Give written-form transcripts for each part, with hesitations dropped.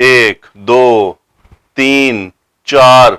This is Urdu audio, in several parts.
1 2 3 4,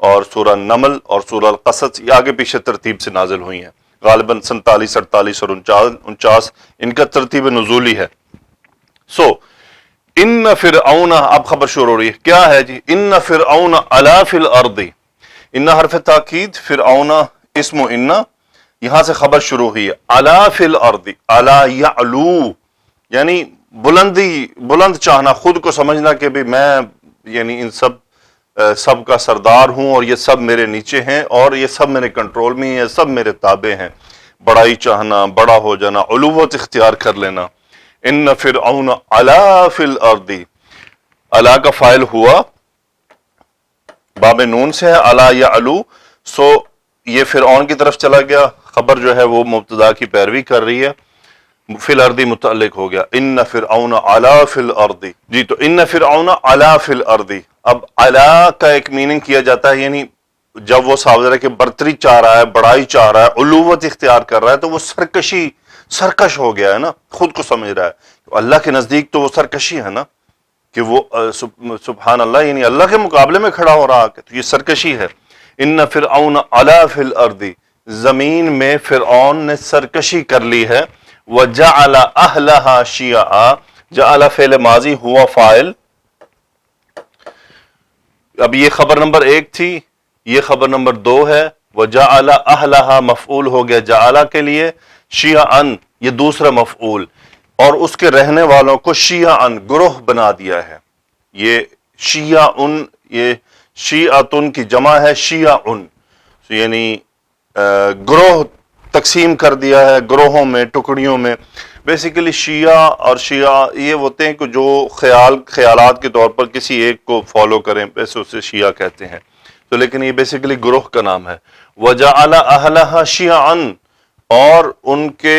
اور سورہ نمل اور سورہ القصص یہ آگے پیچھے ترتیب سے نازل ہوئی ہیں، غالباً 47، 48 اور 49 ان کا ترتیب نزولی ہے۔ ان فرعون، اب خبر شروع ہو رہی ہے، کیا ہے جی؟ ان فرعون علا فی الارض، ان حرف تاکید، فرعون اسم ان، یہاں سے خبر شروع ہوئی ہے، علا فی الارض، علا یعلو یعنی بلند چاہنا، خود کو سمجھنا کہ بھی میں یعنی ان سب کا سردار ہوں اور یہ سب میرے نیچے ہیں اور یہ سب میرے کنٹرول میں ہیں، سب میرے تابع ہیں، بڑائی چاہنا، بڑا ہو جانا، علوت اختیار کر لینا۔ ان فرعون علا فی الارض، علا کا فاعل ہوا باب نون سے ہے، علا یعلو، سو یہ فرعون کی طرف چلا گیا، خبر جو ہے وہ مبتدا کی پیروی کر رہی ہے، فی الارض متعلق ہو گیا، ان فرعون علا فی الارض۔ جی تو ان فرعون علا فی الارض، اب علا کا ایک میننگ کیا جاتا ہے، یعنی جب وہ صاحب کہ برتری چاہ رہا ہے، بڑائی چاہ رہا ہے، علوت اختیار کر رہا ہے، تو وہ سرکش ہو گیا ہے نا، خود کو سمجھ رہا ہے۔ اللہ کے نزدیک تو وہ سرکشی ہے نا، کہ وہ سبحان اللہ یعنی اللہ کے مقابلے میں کھڑا ہو رہا ہے، تو یہ سرکشی ہے۔ ان فرعون علا فی الارض، زمین میں فرعون نے سرکشی کر لی ہے، وجعل اہلہا شیعا، جعل فعل ماضی ہوا فاعل، اب یہ خبر نمبر 1 تھی، یہ خبر نمبر 2 ہے، وجعل اہلہا مفعول ہو گیا جعل کے لیے، شیعا یہ دوسرا مفعول، اور اس کے رہنے والوں کو شیعا گروہ بنا دیا ہے۔ یہ شیعن، یہ شیعتن کی جمع ہے شیعن، یعنی گروہ تقسیم کر دیا ہے، گروہوں میں، ٹکڑیوں میں۔ بیسیکلی شیعہ اور شیعہ یہ ہوتے ہیں کہ جو خیالات کے طور پر کسی ایک کو فالو کریں، ویسے اسے شیعہ کہتے ہیں، تو لیکن یہ بیسیکلی گروہ کا نام ہے۔ وَجَعَلَ أَهْلَهَا شِيَعًا، اور ان کے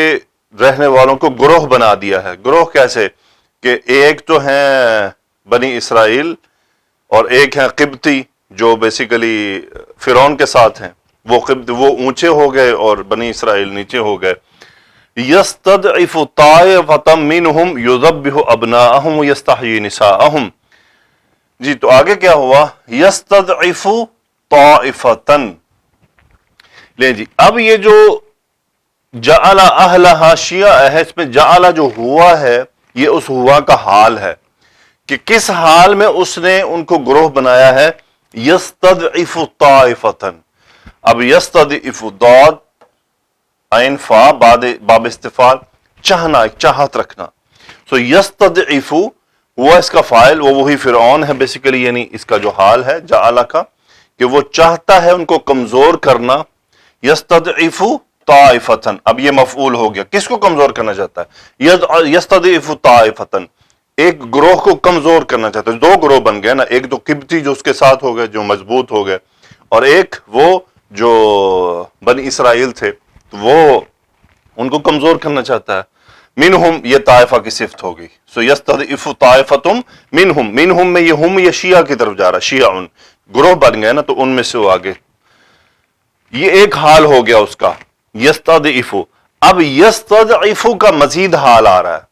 رہنے والوں کو گروہ بنا دیا ہے۔ گروہ کیسے کہ ایک تو ہیں بنی اسرائیل اور ایک ہیں قبطی جو بیسیکلی فرعون کے ساتھ ہیں، وہ اونچے ہو گئے اور بنی اسرائیل نیچے ہو گئے۔ یستضعف طائفة منهم یذبح ابناءهم ویستحیی نساءهم، جی تو آگے کیا ہوا؟ یستضعف طائفة، لیں جی اب یہ جو جعل اہلہا شیعہ ہے، اس میں جعل جو ہوا ہے یہ اس ہوا کا حال ہے کہ کس حال میں اس نے ان کو گروہ بنایا ہے۔ یستضعف طائفة، اب یستضعف ضاد عین فا باب استفعال، چاہنا، چاہت رکھنا، سو یستضعف ہوا اس کا فاعل، وہ وہی فرعون ہے بیسیکلی، یعنی اس کا جو حال ہے جعل کا کہ وہ چاہتا ہے ان کو کمزور کرنا۔ یستضعف طائفة، اب یہ مفعول ہو گیا، کس کو کمزور کرنا چاہتا ہے؟ یستضعف طائفة، ایک گروہ کو کمزور کرنا چاہتا ہے۔ دو گروہ بن گئے نا، ایک تو قبطی جو اس کے ساتھ ہو گئے جو مضبوط ہو گئے، اور ایک وہ جو بنی اسرائیل تھے وہ ان کو کمزور کرنا چاہتا ہے۔ منہم، یہ طائفہ کی صفت ہوگی، سو یستضعف طائفة منہم، منہم میں یہ ہم یہ شیعہ کی طرف جا رہا ہے، شیعن گروہ بن گئے نا، تو ان میں سے وہ آگے، یہ ایک حال ہو گیا اس کا یستضعف۔ اب یستضعف کا مزید حال آ رہا ہے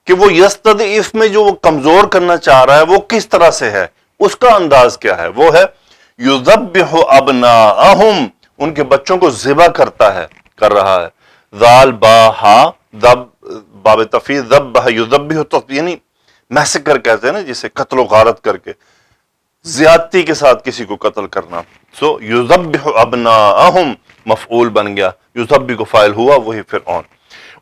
کہ وہ یستضعف میں جو وہ کمزور کرنا چاہ رہا ہے وہ کس طرح سے ہے، اس کا انداز کیا ہے؟ وہ ہے یذبح ابناءہم، ان کے بچوں کو ذبح کر رہا ہے۔ ذال با ہا باب تفیض، ذبح یذبح، یعنی میسکر کہتے ہیں نا جسے، قتل و غارت کر کے، زیادتی کے ساتھ کسی کو قتل کرنا، سو یذبح ابناءہم مفعول بن گیا، یذبح کو فاعل ہوا وہی فرعون۔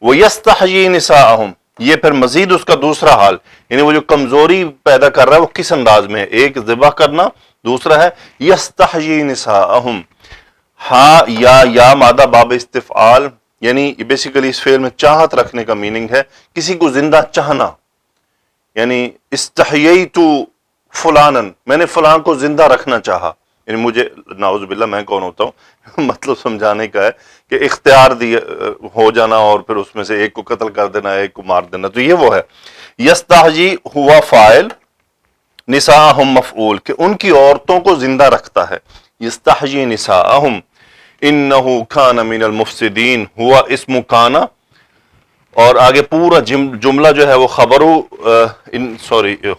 ویستحیی نساءہم، یہ پھر مزید اس کا دوسرا حال، یعنی وہ جو کمزوری پیدا کر رہا ہے وہ کس انداز میں ہے؟ ایک ذبح کرنا، دوسرا ہے یستحیی نساءہم۔ ہاں یا مادہ باب استفعال، یعنی بیسیکلی اس فعل میں چاہت رکھنے کا میننگ ہے، کسی کو زندہ چاہنا، یعنی استحییت فلانا، میں نے فلان کو زندہ رکھنا چاہا، یعنی مجھے نعوذ باللہ میں کون ہوتا ہوں مطلب سمجھانے کا ہے کہ اختیار ہو جانا اور پھر اس میں سے ایک کو قتل کر دینا، ایک کو مار دینا، تو یہ وہ ہے۔ یستحیی ہوا فاعل، نساءہم مفعول، کہ ان کی عورتوں کو زندہ رکھتا ہے۔ یستحیی نساءہم انہ کان من المفسدین، ہوا اسم کانا اور آگے پورا جملہ جو ہے وہ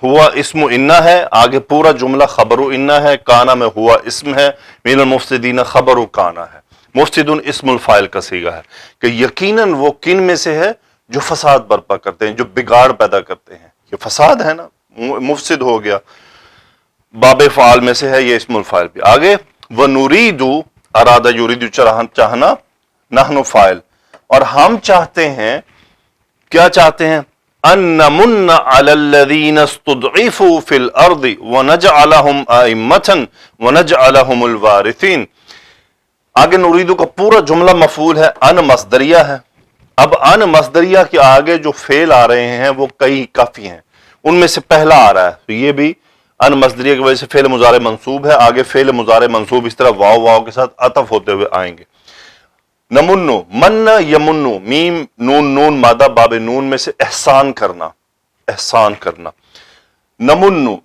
ہوا اسم انا ہے، آگے پورا جملہ خبر انا ہے، کانا میں ہوا اسم ہے، من المفسدین خبر کانا ہے، مفسدون اسم الفاعل کا صیغہ ہے کہ یقیناً وہ کن میں سے ہے جو فساد برپا کرتے ہیں، جو بگاڑ پیدا کرتے ہیں، یہ فساد ہے نا، مفسد ہو گیا، باب فعال میں سے ہے یہ اسم الفاعل بھی۔ آگے وَنُرِيدُ ارادہ یرید چاہنا، نحن فاعل، اور ہم چاہتے ہیں، کیا چاہتے ہیں؟ ان نمن علی الذین استضعفوا فی الارض ونجعلہم ائمۃ ونجعلہم الوارثین۔ آگے نوریدو کا پورا جملہ مفعول ہے، ان مصدریہ ہے۔ اب ان مصدریہ کے آگے جو فعل آ رہے ہیں وہ کافی ہیں، ان میں سے پہلا آ رہا ہے، تو یہ بھی ان مصدریہ کی وجہ سے فعل مضارع منصوب ہے، آگے فعل مضارع منصوب اس طرح واو کے ساتھ عطف ہوتے ہوئے آئیں گے۔ نمنو، من یمنو، میم نون مادہ باب نون میں سے احسان کرنا، احسان کرنا۔ نمنو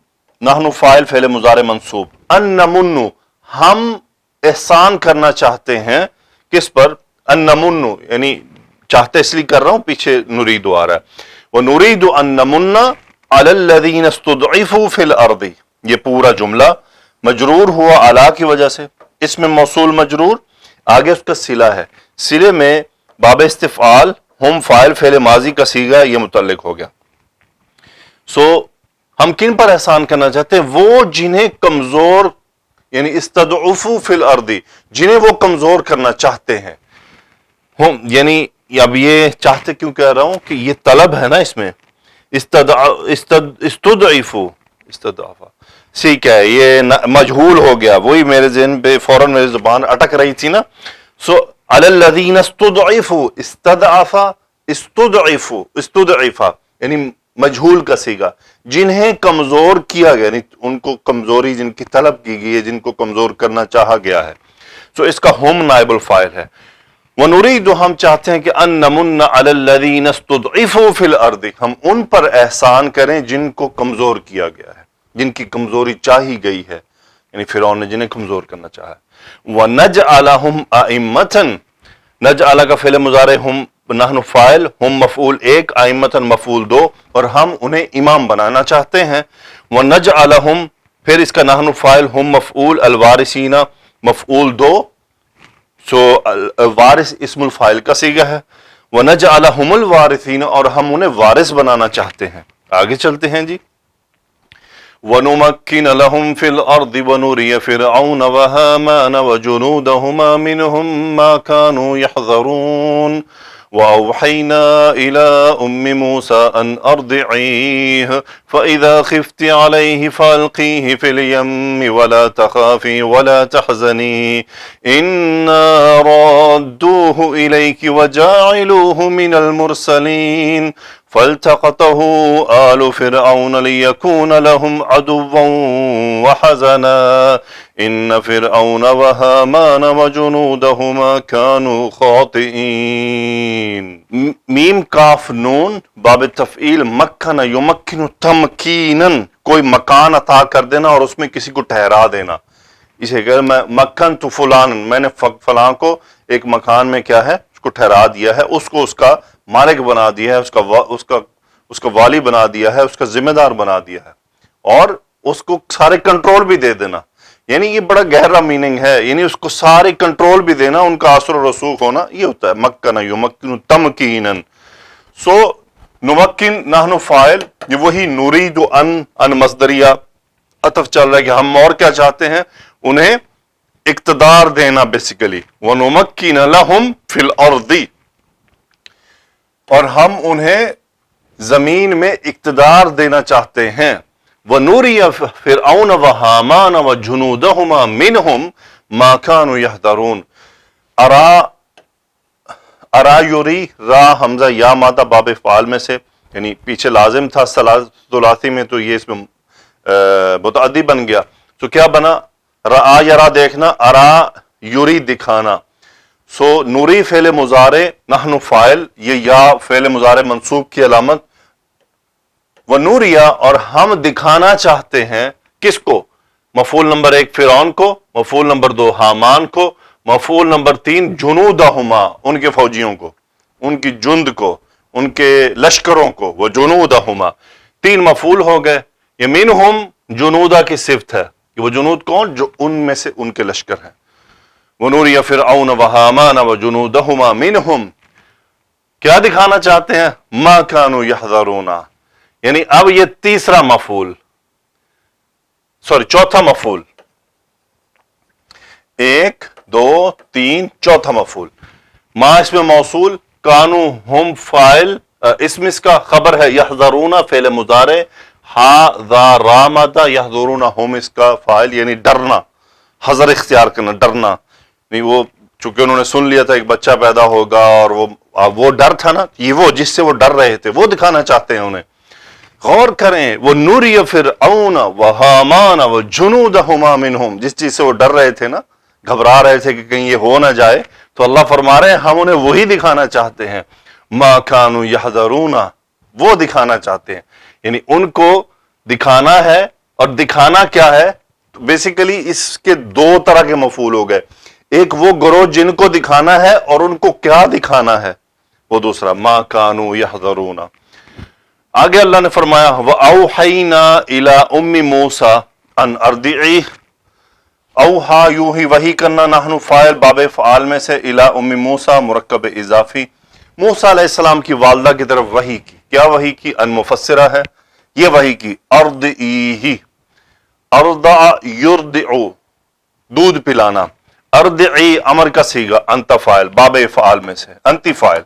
نحن فاعل فعل مضارع منصوب، ان نمنو ہم احسان کرنا چاہتے ہیں، کس پر؟ ان نمنو یعنی چاہتے اس لیے کر رہا ہوں، پیچھے نریدو آ رہا ہے، وَنُرِيدُ أَن نَمُنَّ عَلَى الَّذِينَ اسْتُضْعِفُوا فِي الْأَرْضِ۔ یہ پورا جملہ مجرور ہوا علی کی وجہ سے، اس میں موصول مجرور، آگے اس کا صلہ ہے، صلے میں باب استفعال ہم فاعل فعل ماضی کا صیغہ یہ متعلق ہو گیا۔ ہم کن پر احسان کرنا چاہتے ہیں؟ وہ جنہیں کمزور، یعنی استضعفوا فی الارض، جنہیں وہ کمزور کرنا چاہتے ہیں، ہم یعنی اب یہ چاہتے کیوں کہہ رہا ہوں کہ یہ طلب ہے نا، اس میں استضعفوا استضعفا سی کیا ہے، یہ مجہول ہو گیا، وہی میرے ذہن پہ فوراً میری زبان اٹک رہی تھی نا۔ علی الذین استضعفوا، استضعفا استضعفوا استضعفا یعنی مجہول کا صیغہ، جنہیں کمزور کیا گیا، یعنی ان کو کمزوری جن کی طلب کی گئی ہے، جن کو کمزور کرنا چاہا گیا ہے، اس کا ہم نائب الفاعل ہے۔ وَنُرِيدُ ہم چاہتے ہیں کہ ان نمن علی الذین استضعفوا فی الارض، ہم ان پر احسان کریں جن کو کمزور کیا گیا ہے، جن کی کمزوری چاہی گئی ہے، یعنی فرعون نے جنہیں کمزور کرنا چاہا ہے۔ وَنَجْعَلَهُمْ أَئِمَّةً، نجعل کا فعل مضارع ہم نحن فاعل، ہم مفعول ایک، ائمۃ مفعول دو، اور ہم انہیں امام بنانا چاہتے ہیں۔ وَنَجْعَلَهُمْ پھر اس کا نحن فاعل ہم مفعول، الوارثین مفعول دو، وارث اسم الفاعل کا صیغہ ہے۔ وَنَجْعَلَهُمُ الْوَارِثِينَ اور ہم انہیں وارث بنانا چاہتے ہیں۔ آگے چلتے ہیں جی۔ وَنُمَكِّنَ لَهُمْ فِي الْأَرْضِ وَنُرِيَ فِرْعَوْنَ وَهَامَانَ وَجُنُودَهُمَا مِنْهُمْ مَا كَانُوا يَحْذَرُونَ وَأَوْحَيْنَا إِلَىٰ أُمِّ مُوسَىٰ أَنْ أَرْضِعِيهِ فَإِذَا خِفْتِ عَلَيْهِ فَأَلْقِيهِ فِي الْيَمِّ وَلَا تَخَافِي وَلَا تَحْزَنِي إِنَّا رَادُّوهُ إِلَيْكِ وَجَاعِلُوهُ مِنَ الْمُرْسَلِينَ فَالْتَقَطَهُ آلُ فِرْعَوْنَ لِيَكُونَ لَهُمْ عَدُوًّا وَحَزَنًا إِنَّ فِرْعَوْنَ وَهَامَانَ وَجُنُودَهُمَا كَانُوا خَاطِئِينَ۔ میم کاف نون باب تفعیل، مکن یمکن تمکینن، کوئی مکان عطا کر دینا اور اس میں کسی کو ٹھہرا دینا، اسے کہ میں مکن تو فلان، میں نے فلاں کو ایک مکان میں کیا ہے اس کو ٹھہرا دیا ہے، اس کو اس کا مالک بنا دیا ہے، اس کا والی بنا دیا ہے، اس کا ذمہ دار بنا دیا ہے، اور اس کو سارے کنٹرول بھی دے دینا، یعنی یہ بڑا گہرا میننگ ہے، یعنی اس کو سارے کنٹرول بھی دینا، ان کا اثر و رسوخ ہونا، یہ ہوتا ہے مکن یمکن تمکینن۔ نمکن نحن فاعل، یہ وہی نرید ان مصدریہ عطف چل رہا ہے کہ ہم اور کیا چاہتے ہیں، انہیں اقتدار دینا بیسیکلی۔ وَنُمَكِّنَ لَهُمْ فِي الْأَرْضِ، اور ہم انہیں زمین میں اقتدار دینا چاہتے ہیں۔ وَنُرِيَ فِرْعَوْنَ وَهَامَانَ وَجُنُودَهُمَا مِنْهُمْ مَا كَانُوا يَحْذَرُونَ۔ ارا یوری، را حمزہ یا مادہ باب فعال میں سے، یعنی پیچھے لازم تھا ثلاثی میں، تو یہ اس میں متعدی بن گیا، تو کیا بنا؟ را یرا دیکھنا، ارا یوری دکھانا، نوری فعل مضارع نحن فاعل، یہ یا فعل مضارع منصوب کی علامت، ونوریا اور ہم دکھانا چاہتے ہیں، کس کو؟ مفعول نمبر 1 فرعون کو، مفعول نمبر 2 حامان کو، مفعول نمبر 3 جنودہما ان کے فوجیوں کو، ان کی جند کو، ان کے لشکروں کو، وہ جنودہما، 3 مفعول ہو گئے. یہ منہم جنودا کی صفت ہے کہ وہ جنود کون؟ جو ان میں سے ان کے لشکر ہیں. وَنُرِيَ فِرْعَوْنَ وَهَامَانَ وَجُنُودَهُمَا مِنْهُمْ، کیا دکھانا چاہتے ہیں؟ مَا كَانُوا يَحْذَرُونَ، یعنی اب یہ تیسرا مفعول، چوتھا مفعول، 1 2 3 چوتھا مفعول. ما اس میں موصول، کانو ہم فاعل، اسم اس کا خبر ہے، یحذرون فعل مضارع، ہا ذا را مادہ، یحذرون ہم اس کا فاعل، یعنی ڈرنا، حذر اختیار کرنا، ڈرنا. نہیں وہ چونکہ انہوں نے سن لیا تھا ایک بچہ پیدا ہوگا، اور وہ ڈر تھا نا، یہ وہ جس سے وہ ڈر رہے تھے، وہ دکھانا چاہتے ہیں انہیں. غور کریں، وہ نُرِيَ فِرْعَوْنَ وَهَامَانَ وَجُنُودَهُمَا مِنْهُمْ، جس چیز سے وہ ڈر رہے تھے نا، گھبرا رہے تھے کہ کہیں یہ ہو نہ جائے، تو اللہ فرما رہے ہیں ہم انہیں وہی دکھانا چاہتے ہیں. مَا كَانُوا يَحْذَرُونَ، وہ دکھانا چاہتے ہیں، یعنی ان کو دکھانا ہے. اور دکھانا کیا ہے؟ بیسیکلی اس کے 2 طرح کے مفعول ہو گئے. ایک وہ گروہ جن کو دکھانا ہے، اور ان کو کیا دکھانا ہے، وہ دوسرا. مَا كَانُوا يَحْذَرُونَ. آگے اللہ نے فرمایا وَأَوْحَيْنَا إِلَىٰ أُمِّ مُوسَىٰ أَنْ أَرْضِعِيهِ، اوحا یوں ہی وحی کرنا، نحن فاعل باب فعال میں سے، الى ام موسیٰ مرکب اضافی، موسیٰ علیہ السلام کی والدہ کی طرف وحی کی. کیا وحی کی؟ ان مفسرہ ہے، یہ وحی کی ارضعیہ، ارضع یرضع، دودھ پلانا. ارضعی امر کا صیغہ، انت فاعل باب فعال میں سے، انتی فاعل،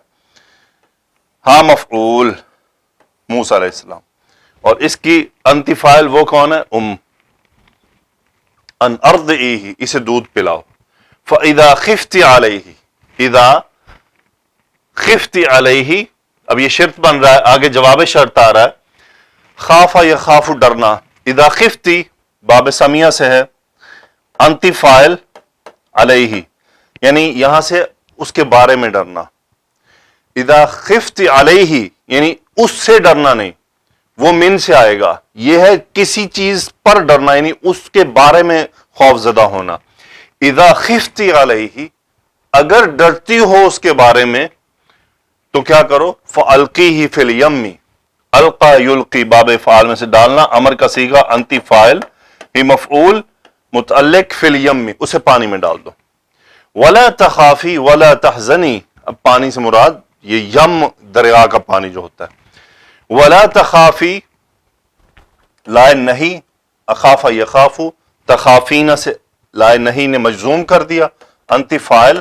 ہاں مفعول موسیٰ علیہ السلام، اور اس کی انتی فاعل وہ کون ہے؟ ان ارضعیہ، اسے دودھ پلاؤ. فاذا خفت علیہ، اذا خفت علیہ، اب یہ شرط بن رہا ہے، آگے جواب شرط آ رہا ہے. خاف یخاف ڈرنا، اذا خفتی باب سمیہ سے ہے، انتی فاعل علیہ، یعنی یہاں سے اس کے بارے میں ڈرنا. اذا خفت علیہ یعنی اس سے ڈرنا نہیں، وہ من سے آئے گا، یہ ہے کسی چیز پر ڈرنا، یعنی اس کے بارے میں خوف زدہ ہونا. اذا خفتی علیہ، اگر ڈرتی ہو اس کے بارے میں تو کیا کرو؟ فَأَلْقِيهِ فِي الْيَمِّ، القا یلقی باب فعال میں سے ڈالنا، امر کا صیغہ، انتی فاعل، ہی مفعول، متعلق فی الیم، اسے پانی میں ڈال دو. ولا تخافی ولا تحزنی، اب پانی سے مراد یہ یم دریا کا پانی جو ہوتا ہے. ولا تخافی لائے نہیں، اخاف یخاف، تخافین سے لائے نہیں نے مجزوم کر دیا، انتی فاعل،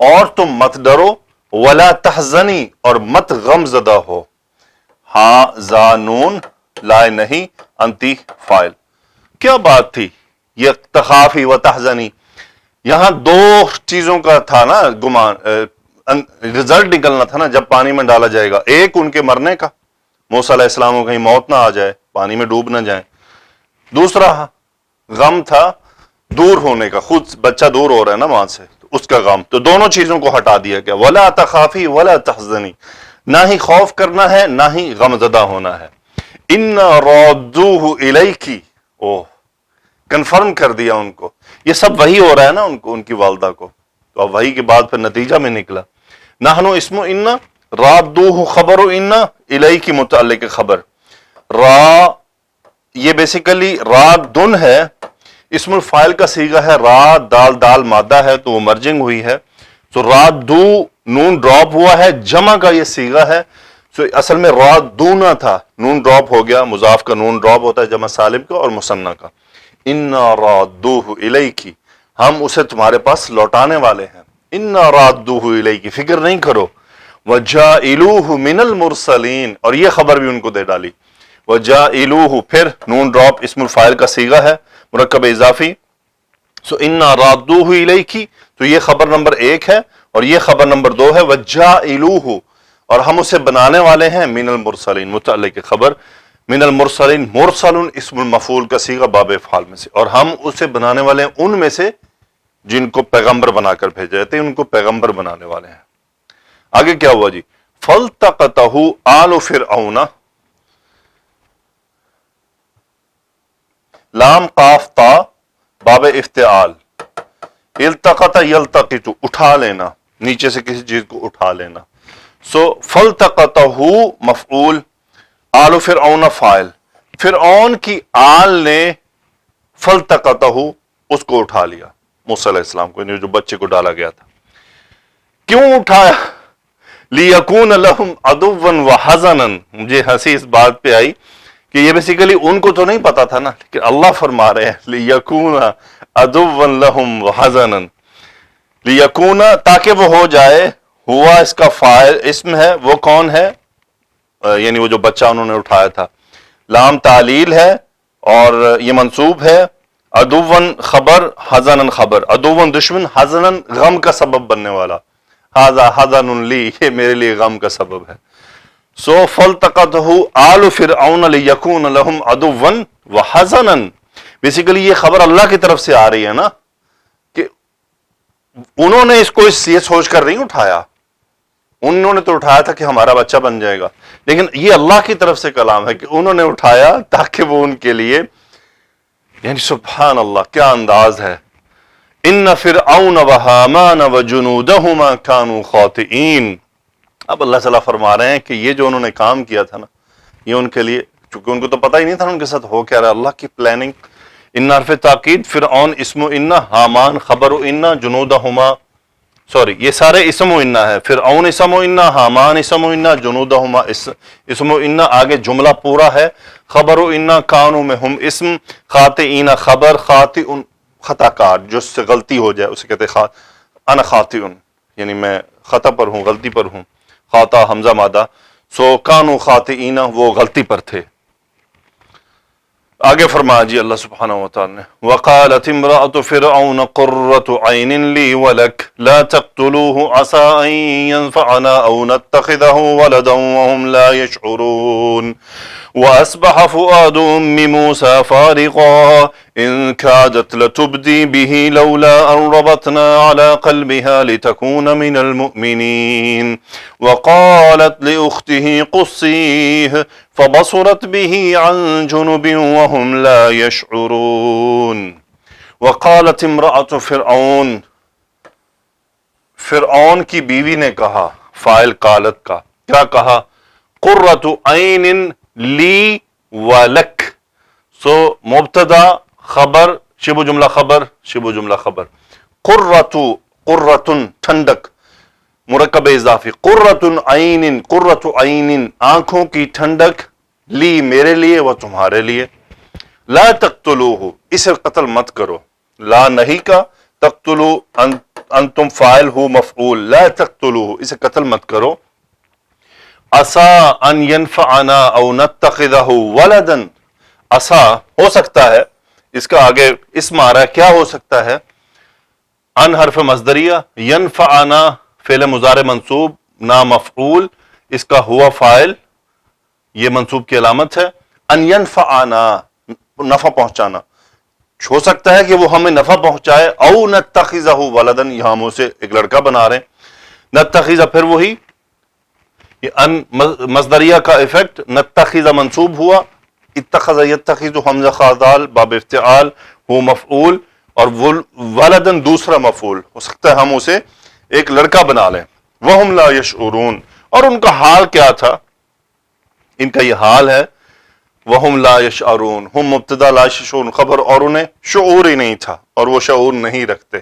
اور تم مت ڈرو. ولا تحزنی، اور مت غم زدہ ہو، ہاں زانون لائے نہیں، انتی فاعل. کیا بات تھی یہ تخافی و تحزنی؟ یہاں 2 چیزوں کا تھا نا گمان، رزلٹ نکلنا تھا نا جب پانی میں ڈالا جائے گا. ایک ان کے مرنے کا، موسیٰ علیہ السلام کو کہیں موت نہ آ جائے، پانی میں ڈوب نہ جائیں. دوسرا غم تھا دور ہونے کا، خود بچہ دور ہو رہا ہے نا ماں سے، اس کا غم. تو دونوں چیزوں کو ہٹا دیا گیا. ولا تخافی ولا تحزنی، نہ ہی خوف کرنا ہے نہ ہی غم زدہ ہونا ہے. ان رادوہ الیکی، کنفرم کر دیا ان کو. یہ سب وہی ہو رہا ہے نا ان کو، ان کی والدہ کو. تو اب وہی کے بعد پھر نتیجہ میں نکلا. نحن اسم ان، رادوہ خبر ان، الیکی متعلق خبر. را یہ بیسیکلی رادن ہے، اسم الفاعل کا صیغہ ہے، را دال دال مادہ ہے تو وہ مرجنگ ہوئی ہے. تو رادو نون ڈراپ ہوا ہے، جمع کا یہ صیغہ ہے. تو اصل میں رادونا تھا، نون ڈراپ ہو گیا، مضاف کا نون ڈراپ ہوتا ہے جمع سالم کا اور مثنیٰ کا. انا رادوہ الیکی، ہم اسے تمہارے پاس لوٹانے والے ہیں. انا رادوہ الیکی، فکر نہیں کرو. وجاعلوہ من المرسلین، اور یہ خبر بھی ان کو دے ڈالی. وجاعلوہ، پھر نون ڈراپ اسم الفاعل کا صیغہ ہے مرکب اضافی. سو انا رادوہ الیکی، تو یہ خبر نمبر 1 ہے، اور یہ خبر نمبر 2 ہے. وجاعلوہ، اور ہم اسے بنانے والے ہیں، من المرسلین متعلق خبر. من المرسلین، مرسل اسم المفعول کا صیغہ باب افعال میں سے، اور ہم اسے بنانے والے ہیں ان میں سے جن کو پیغمبر بنا کر بھیجے جاتے ہیں، ان کو پیغمبر بنانے والے ہیں. آگے کیا ہوا جی؟ فَالْتَقَطَهُ آلُ فِرْعَوْنَ، لام قاف تا باب افتعال، التقط یلتقط، اٹھا لینا، نیچے سے کسی چیز کو اٹھا لینا. سو فلتقطہ مفعول، آل فرعون فاعل، فرعون کی آل نے فلتقطہ اس کو اٹھا لیا، موسیٰ علیہ السلام کو، جو بچے کو ڈالا گیا تھا۔ کیوں اٹھایا؟ لیکون لہم عدوا وحزنا، مجھے ہنسی اس بات پہ آئی کہ یہ بیسیکلی ان کو تو نہیں پتا تھا نا، لیکن اللہ فرما رہے ہیں لیکون عدوا لہم وحزنا، لیکون تاکہ وہ ہو جائے، ہوا اس کا فاعل اسم ہے، وہ کون ہے؟ یعنی وہ جو بچہ انہوں نے اٹھایا تھا، لام تعلیل ہے اور یہ منصوب ہے، عدوً خبر، حزنًا خبر، عدوً دشمن، حزنًا غم کا سبب بننے والا، ھذا حزن لی، یہ میرے لیے غم کا سبب ہے۔ سو فلتقطہ آل فرعون لیکون لہم عدوا وحزنا، بیسیکلی یہ خبر اللہ کی طرف سے آ رہی ہے نا، کہ انہوں نے اس کو یہ سوچ کر نہیں اٹھایا، انہوں نے تو اٹھایا تھا کہ ہمارا بچہ بن جائے گا، لیکن یہ اللہ کی طرف سے کلام ہے کہ انہوں نے اٹھایا تاکہ وہ ان کے لیے، یعنی سبحان اللہ کیا انداز ہے، ان فرعون وہامان وجنودہما کانوا خاطئین۔ اب اللہ تعالیٰ فرما رہے ہیں کہ یہ جو انہوں نے کام کیا تھا نا، یہ ان کے لیے، چونکہ ان کو تو پتہ ہی نہیں تھا ان کے ساتھ ہو کیا رہا، اللہ کی پلاننگ۔ ان حرف تاکید، فرعون اسم و انا، حامان خبر و انا، جنودہما، سوری یہ سارے اسم و انا ہے، فرعون اسم و انا، حامان اسم و انا، جنودہما اسم و انا، آگے جملہ پورا ہے، خبر و انا کانوا میں ہم اسم، خاطئین خبر، خاطئ خطا کار، جس سے غلطی ہو جائے اسے کہتے ہیں انا خاطئ، یعنی میں خطا پر ہوں، غلطی پر ہوں، خاطا حمزہ مادہ، سو کانوا خاطئین، وہ غلطی پر تھے۔ آگے فرمایا جی اللہ سبحانہ وتعالی نے، وقالت امرأة فرعون قرة عین لی ولک لا تقتلوه عسى ان ينفعنا او نتخذه ولدا وهم لا يشعرون واصبح فؤاد ام موسى فارغا ان كادت لتبدي به لولا ان ربطنا على قلبها لتكون من المؤمنين وقالت لاخته قصيه فبصرت به عن جنب وهم لا يشعرون وقالت امرأة فرعون، فرعون کی بیوی نے کہا، فاعل قالت کا، کیا کہا؟ قرۃ عین لی ولک، سو مبتدا خبر، شبہ جملہ خبر، شبہ جملہ خبر، قرۃ، قرۃ ٹھنڈک، مرکب اضافی، قرۃ عین، قرۃ عین آنکھوں کی ٹھنڈک، لی میرے لیے، وہ تمہارے لیے، لا تقتلوہ اسے قتل مت کرو، لا نہیں کا، تقتلو انتم فاعل ہو مفعول، لا تقتلوہ اسے قتل مت کرو، عسا ان ینفعنا او نتخذہ ولدا، عسا ہو سکتا ہے، اس کا آگے اسم آ رہا ہے، کیا ہو سکتا ہے؟ ان حرف مصدریہ، ینفعنا فعل مضارع منصوب، نا مفعول، اس کا ہوا فاعل، یہ منصوب کی علامت ہے، ان ینفعنا نفع پہنچانا، ہو سکتا ہے کہ وہ ہمیں نفع پہنچائے، او نتخذہ ولدا، یہاں ہم اسے ایک لڑکا بنا رہے ہیں، نتخذہ پھر وہی یہ ان مصدریہ کا ایفیکٹ، نتخذہ منصوب ہوا، اتخذ یتخذ حمزہ خاصال باب افتعال ہو مفعول، اور ولدن دوسرا مفعول، ہو سکتا ہے ہم اسے ایک لڑکا بنا لیں، وہم لا یشعرون، اور ان کا حال کیا تھا؟ ان کا یہ حال ہے، وہم لا یشعرون، ہم مبتدا، لا یشعرون خبر، اور انہیں شعور ہی نہیں تھا، اور وہ شعور نہیں رکھتے،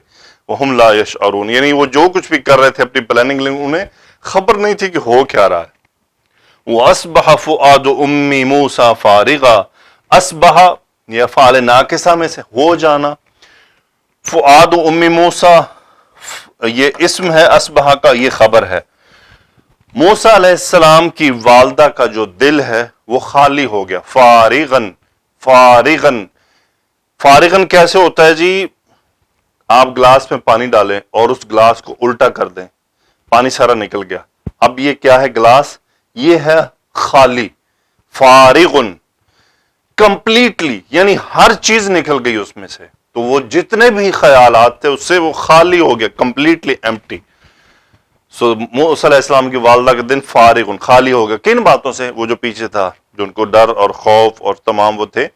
وہم لا یشعرون، یعنی وہ جو کچھ بھی کر رہے تھے اپنی پلاننگ، انہیں خبر نہیں تھی کہ ہو کیا رہا ہے۔ وَأَصْبَحَ فُؤَادُ أُمِّ مُوسَى فَارِغًا، اصبح یہ فعل ناقصہ میں سے ہو جانا، فؤاد ام موسیٰ یہ اسم ہے، اصبح کا یہ خبر ہے، موسیٰ علیہ السلام کی والدہ کا جو دل ہے وہ خالی ہو گیا، فارغن، فارغن، فارغن کیسے ہوتا ہے جی؟ آپ گلاس میں پانی ڈالیں اور اس گلاس کو الٹا کر دیں، پانی سارا نکل گیا، اب یہ کیا ہے؟ گلاس، یہ ہے خالی، فارغن، کمپلیٹلی، یعنی ہر چیز نکل گئی اس میں سے، تو وہ جتنے بھی خیالات تھے اس سے وہ خالی ہو گیا، کمپلیٹلی ایمپٹی۔ سو موسیٰ علیہ السلام کی والدہ کا دن فارغ، خالی ہو گیا، کن باتوں سے؟ وہ جو پیچھے تھا، جو ان کو ڈر اور خوف اور تمام وہ تھے،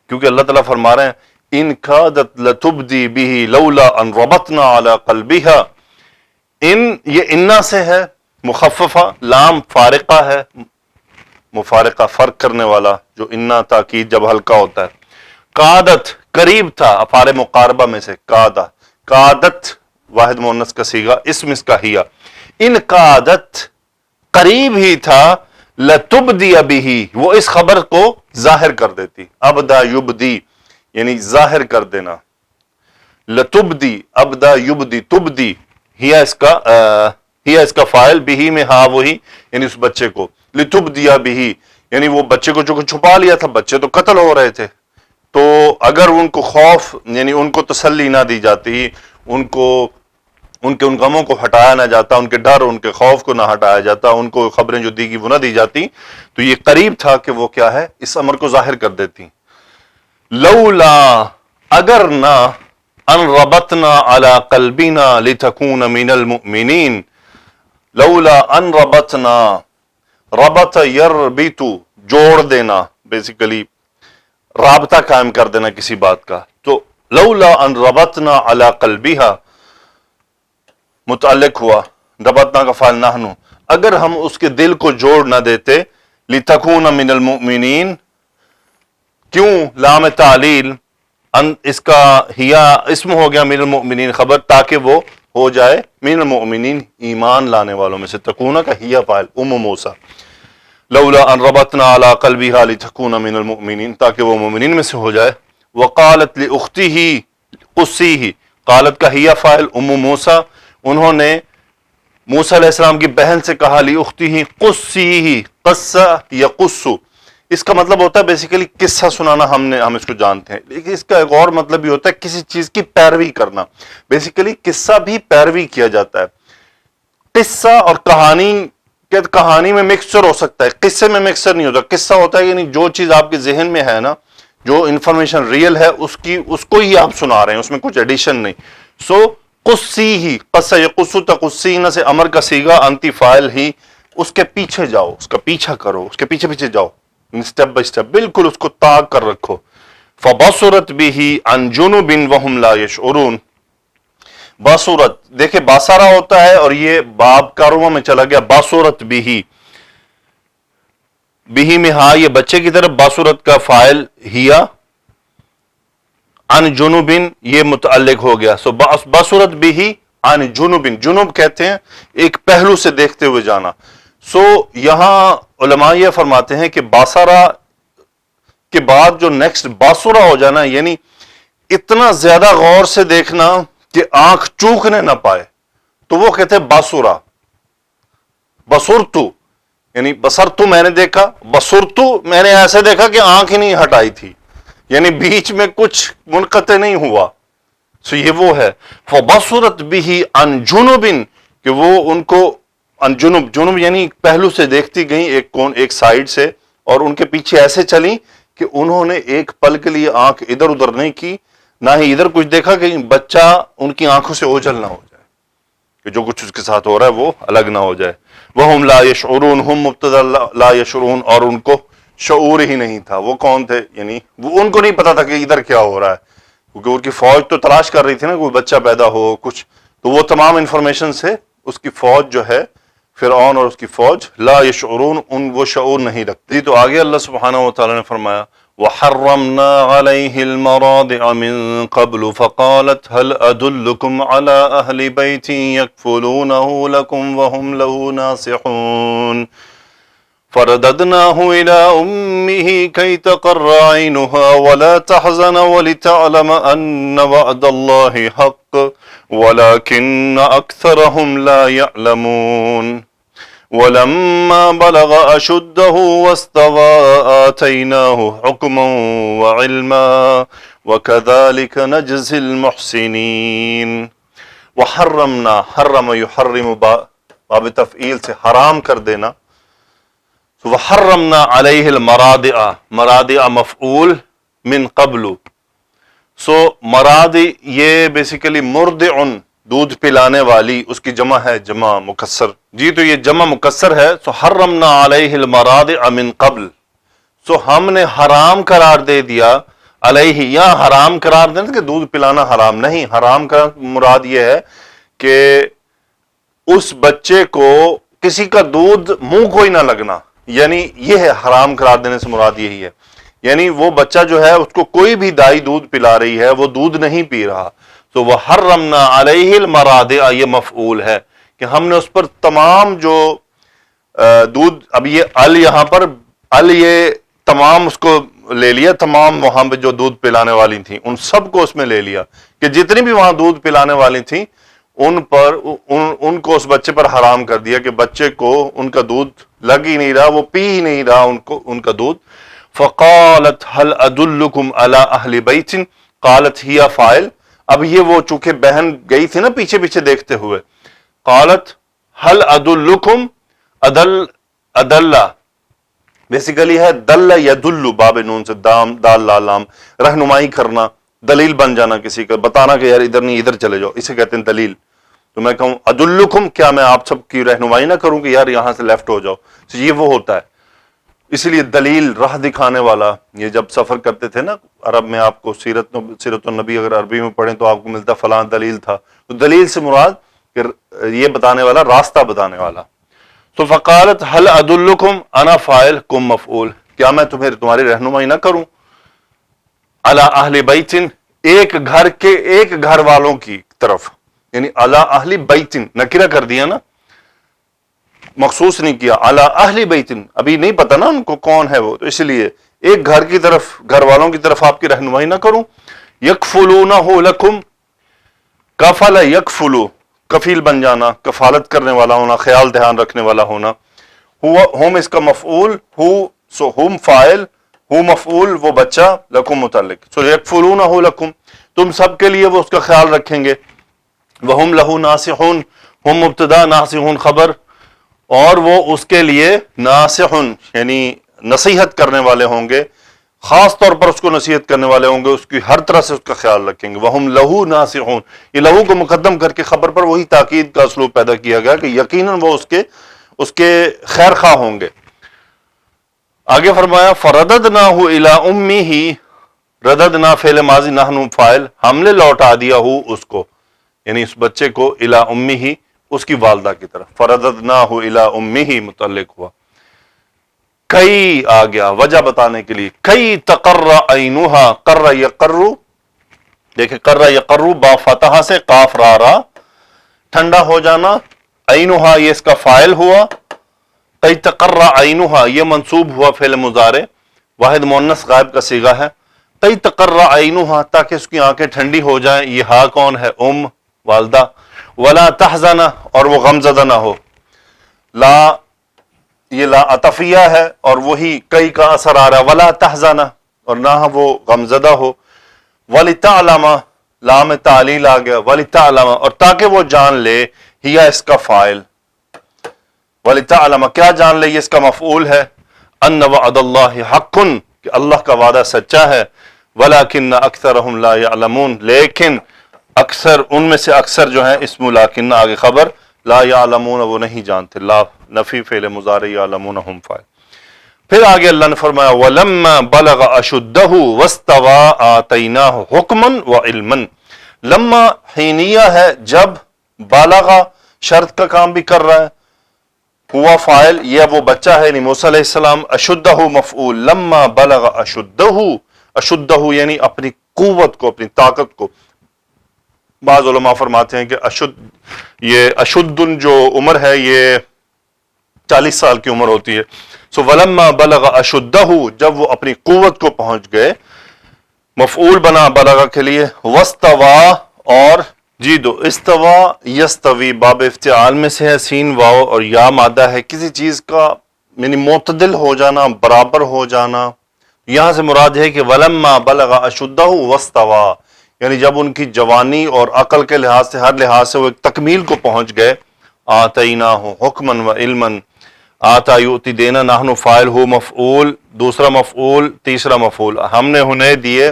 کیونکہ اللہ تعالیٰ فرما رہے ہیں ان کادت لتبدی بہ لولا ان ربطنا علی قلبها، ان یہ انا سے ہے، مخففہ، لام فارقہ ہے، مفارقہ فرق کرنے والا، جو انا تاکید جب ہلکا ہوتا ہے۔ قادت قریب تھا، افعال مقاربہ میں سے قادہ، قادت واحد مؤنث کا صیغہ، اسم اس کا ہیا، ان قادت قریب ہی تھا، لتبدی بہ وہ اس خبر کو ظاہر کر دیتی، ابدا یبدی یعنی ظاہر کر دینا، لتبدی ابدا یبدی تبدی، ہیا اس کا فاعل، بہ میں ہا وہی یعنی اس بچے کو، لتبدی بہ یعنی وہ بچے کو جو چھپا لیا تھا، بچے تو قتل ہو رہے تھے، تو اگر ان کو خوف یعنی ان کو تسلی نہ دی جاتی، ان کے ان غموں کو ہٹایا نہ جاتا، ان کے ڈر ان کے خوف کو نہ ہٹایا جاتا، ان کو خبریں جو دی گی وہ نہ دی جاتی، تو یہ قریب تھا کہ وہ کیا ہے، اس امر کو ظاہر کر دیتی۔ لولا اگر نہ، ان ربطنا علی قلبنا لتکون من المؤمنین، لولا ان ربطنا، ربط یربط جوڑ دینا، بیسیکلی رابطہ قائم کر دینا کسی بات کا، تو لولا ان ربطنا علی قلبها متعلق ہوا، ربطنا کا فعل نحن، اگر ہم اس کے دل کو جوڑ نہ دیتے، لتکون من المؤمنین، کیوں لام تعلیل، اس کا ہیا اسم ہو گیا، من المؤمنین خبر، تاکہ وہ ہو جائے من المؤمنین ایمان لانے والوں میں سے، تکون کا ہیا فاعل موسیٰ، لولا ان ربطنا علی قلبها لتکون من المؤمنین، تاکہ وہ مومنین میں سے ہو جائے۔ وقالت لاختہ قصیہ، قالت کا ہیا فاعل موسیٰ، انہوں نے موسیٰ علیہ السلام کی بہن سے کہا، لاختہ قصیہ، قصہ یقص، اس کا مطلب ہوتا ہے بیسیکلی قصہ سنانا، ہم اس کو جانتے ہیں، لیکن اس کا ایک اور مطلب بھی ہوتا ہے کسی چیز کی پیروی کرنا، بیسیکلی قصہ بھی پیروی کیا جاتا ہے، قصہ اور کہانی میں مکسچر ہو سکتا ہے، قصے میں مکسچر نہیں ہوتا، قصہ ہوتا ہے یعنی جو چیز آپ کے ذہن میں ہے نا، جو انفارمیشن ریئل ہے اس کو ہی آپ سنا رہے ہیں، اس میں کچھ ایڈیشن نہیں۔ سو قصی ہی، قصہ یقص تقصین سے امر کا صیغہ، انتی فاعل ہی، اس کے پیچھے جاؤ، اس کا پیچھا کرو، اس کے پیچھے پیچھے جاؤ، اسٹیپ بائی اسٹیپ، بالکل اس کو تاک کر رکھو۔ فبصرت به عن جنب وهم لا يشعرون، باصورت دیکھیں باصارہ ہوتا ہے اور یہ باب کارواں میں چلا گیا، باصورت بھی میں ہاں یہ بچے کی طرف، باصورت کا فاعل ہیا، عن جنوبن یہ متعلق ہو گیا، سو باصورت بھی عن جنوبن، جنوب کہتے ہیں ایک پہلو سے دیکھتے ہوئے جانا، سو یہاں علماء یہ فرماتے ہیں کہ باصارہ کے بعد جو نیکسٹ باصورہ ہو جانا، یعنی اتنا زیادہ غور سے دیکھنا کہ آنکھ چوکنے نہ پائے، تو وہ کہتے ہیں باصورہ۔ بصرتو یعنی بصرتو میں نے دیکھا، بصرتو میں نے ایسے دیکھا کہ آنکھ ہی نہیں ہٹائی تھی، یعنی بیچ میں کچھ منقطع نہیں ہوا، سو یہ وہ ہے۔ فبصرت به عن جنب، کہ وہ ان کو عن جنب یعنی پہلو سے دیکھتی گئیں، ایک سائیڈ سے، اور ان کے پیچھے ایسے چلیں کہ انہوں نے ایک پل کے لیے آنکھ ادھر ادھر نہیں کی، نہ ہی ادھر کچھ دیکھا کہ بچہ ان کی آنکھوں سے اوجھل نہ ہو جائے، کہ جو کچھ اس کے ساتھ ہو رہا ہے وہ الگ نہ ہو جائے۔ وَهُمْ لَا يَشْعُرُونَ، ہم مبتدا لا يشعرون، اور ان کو شعور ہی نہیں تھا، وہ کون تھے، یعنی وہ ان کو نہیں پتا تھا کہ ادھر کیا ہو رہا ہے، کیونکہ ان کی فوج تو تلاش کر رہی تھی نا، کوئی بچہ پیدا ہو کچھ، تو وہ تمام انفارمیشن سے اس کی فوج جو ہے فرعون اور اس کی فوج لا یشعرون، وہ شعور نہیں رکھتی۔ تو آگے اللہ سبحانہ و تعالی نے فرمایا وَحَرَّمْنَا عَلَيْهِ الْمَرَاضِعَ مِن قَبْلُ فَقَالَتْ هَلْ أَدُلُّكُمْ عَلَى أَهْلِ بَيْتٍ يَكْفُلُونَهُ لَكُمْ وَهُمْ لَهُ نَاصِحُونَ فَرَدَدْنَاهُ إِلَىٰ أُمِّهِ كَيْ تَقَرَّ عَيْنُهَا وَلَا تَحْزَنَ وَلِتَعْلَمَ أَنَّ وَعْدَ اللَّهِ حَقٌّ وَلَكِنَّ أَكْثَرَهُمْ لَا يَعْلَمُونَ وَلَمَّا بَلَغَ أَشُدَّهُ وَاسْتَوَىٰ آتَيْنَاهُ حُكْمًا وَعِلْمًا وَكَذَٰلِكَ نَجْزِي الْمُحْسِنِينَ۔ وَحَرَّمْنَا، حرم يحرم باب تفعیل سے حرام کر دینا، وَحَرَّمْنَا عَلَيْهِ الْمَرَاضِعَ، مراضع مفعول من قبل، سو مراضع یہ بیسیکلی مرضع دودھ پلانے والی، اس کی جمع ہے جمع مکسر، جی تو یہ جمع مکسر ہے، سو حرمنا علیہ المراضع من قبل، سو ہم نے حرام قرار دے دیا علیہ، یا حرام قرار دینا کہ دودھ پلانا حرام نہیں، حرام کا مراد یہ ہے کہ اس بچے کو کسی کا دودھ منہ کو ہی نہ لگنا، یعنی یہ ہے حرام قرار دینے سے مراد یہی ہے، یعنی وہ بچہ جو ہے اس کو کوئی بھی دائی دودھ پلا رہی ہے، وہ دودھ نہیں پی رہا، تو وہ حرمنا علیہ المراضع، یہ مفعول ہے کہ ہم نے اس پر تمام جو دودھ، اب یہ یہاں پر یہ تمام اس کو لے لیا، تمام وہاں پہ جو دودھ پلانے والی تھیں ان سب کو اس میں لے لیا کہ جتنی بھی وہاں دودھ پلانے والی تھیں ان کو اس بچے پر حرام کر دیا کہ بچے کو ان کا دودھ لگ ہی نہیں رہا، وہ پی ہی نہیں رہا ان کا دودھ. فقالت هل ادلکم علی اہل بیت، قالت ہی فاعل، اب یہ وہ چونکہ بہن گئی تھی نا پیچھے پیچھے دیکھتے ہوئے، قالت هل ادلکم، ادل بیسیکلی ہے دل یدل، باب نون سے دال لام، رہنمائی کرنا، دلیل بن جانا کسی کا، بتانا کہ یار ادھر نہیں ادھر چلے جاؤ، اسے کہتے ہیں دلیل. تو میں کہوں ادلکم، کیا میں آپ سب کی رہنمائی نہ کروں کہ یار یہاں سے لیفٹ ہو جاؤ، تو یہ وہ ہوتا ہے. اس لیے دلیل، راہ دکھانے والا. یہ جب سفر کرتے تھے نا عرب میں، آپ کو سیرت النبی اگر عربی میں پڑھیں تو آپ کو ملتا فلاں دلیل تھا، تو دلیل سے مراد کہ یہ بتانے والا، راستہ بتانے والا. تو فقالت هل ادلکم، انا فاعل کم مفعول، کیا میں تمہاری رہنمائی نہ کروں، علی اہل بیت، ایک گھر والوں کی طرف، یعنی علی اہل بیت نکرہ کر دیا نا، مخصوص نہیں کیا، علی اہل بیت، ابھی نہیں پتا نا ان کو کون ہے وہ، تو اس لیے ایک گھر کی طرف، گھر والوں کی طرف آپ کی رہنمائی نہ کروں. یکفلونہ لکم، کفل یکفلو، کفیل بن جانا، کفالت کرنے والا ہونا، خیال دھیان رکھنے والا ہونا. ہم اس کا مفعول، سو ہم فاعل، ہو مفعول، وہ بچہ، لکم متعلق، سو یکفلونہ لکم، تم سب کے لیے وہ اس کا خیال رکھیں گے. وہم لہو ناصحون، ہم مبتدا، ناصحون خبر، اور وہ اس کے لیے ناصحون یعنی نصیحت کرنے والے ہوں گے، خاص طور پر اس کو نصیحت کرنے والے ہوں گے، اس کی ہر طرح سے اس کا خیال رکھیں گے. وہم لہو ناصحون، یہ لہو کو مقدم کر کے خبر پر وہی تاکید کا اسلوب پیدا کیا گیا کہ یقیناً وہ اس کے خیر خواہ ہوں گے. آگے فرمایا فرددناہ الی امہ، رددنا فعل ماضی، نحن فاعل، ہم نے لوٹا دیا ہو اس کو، یعنی اس بچے کو، الی امہ، اس کی والدہ کی طرف. فرددناہ الی امہ متعلق ہوا. کئی آ گیا وجہ بتانے کے لیے، کئی تقر عینھا، قر یقر، دیکھیں قر یقر، با فتحہ سے قاف را، ٹھنڈا ہو جانا، عینھا یہ اس کا فاعل ہوا، کئی تقر عینھا یہ منصوب ہوا فعل مضارع، واحد مؤنث غائب کا صیغہ ہے. کئی تقر عینھا، تاکہ اس کی آنکھیں ٹھنڈی ہو جائیں. یہ ہا کون ہے؟ والدہ. ولا تحزن، اور وہ غم زدہ نہ ہو. لا یہ لا عطفیہ ہے اور وہی کئی کا اثر آ رہا ہے، ولا تحزن، اور نہ وہ غم زدہ ہو. ولتعلم، لام تعلیل آ گیا، ولتعلم، اور تاکہ وہ جان لے، ہی اس کا فاعل، ولتعلم کیا جان لے، یہ اس کا مفعول ہے، ان وعد اللہ حق، کہ اللہ کا وعدہ سچا ہے. ولکن اکثرهم لا یعلمون، لیکن اکثر ان میں سے اکثر جو ہیں، اسم لیکن آگے خبر، لا یعلمون وہ نہیں جانتے، لا نفی فعل مضارع، یعلمون ہم فاعل. پھر آگے اللہ نے فرمایا وَلَمَّا بَلَغَ أَشُدَّهُ وَاسْتَوَىٰ آتَيْنَاهُ حُكْمًا وَعِلْمًا. لما حینیہ ہے جب، بالغ شرط کا کام بھی کر رہا ہے، ہوا فاعل، یہ وہ بچہ ہے یعنی موسیٰ علیہ السلام، اشدہ مفعول. لما بلغ اشدہ، اشدہ یعنی اپنی قوت کو، اپنی طاقت کو. بعض علماء فرماتے ہیں کہ یہ اشد جو عمر ہے یہ 40 سال کی عمر ہوتی ہے. سو ولما بلغ اشدہ، جب وہ اپنی قوت کو پہنچ گئے، مفعول بنا بلغ کے لیے. واستوا، اور جی دو، استوا یستوی باب افتعال میں سے ہے، سین واو اور یا مادہ ہے، کسی چیز کا یعنی معتدل ہو جانا، برابر ہو جانا. یہاں سے مراد ہے کہ ولما بلغ اشدہ واستوا، یعنی جب ان کی جوانی اور عقل کے لحاظ سے، ہر لحاظ سے وہ ایک تکمیل کو پہنچ گئے. آتیناہ حکما و علما، آتا یؤتی دینا، نحن فاعل، ہو مفعول، دوسرا مفعول، تیسرا مفعول. ہم نے انہیں دیے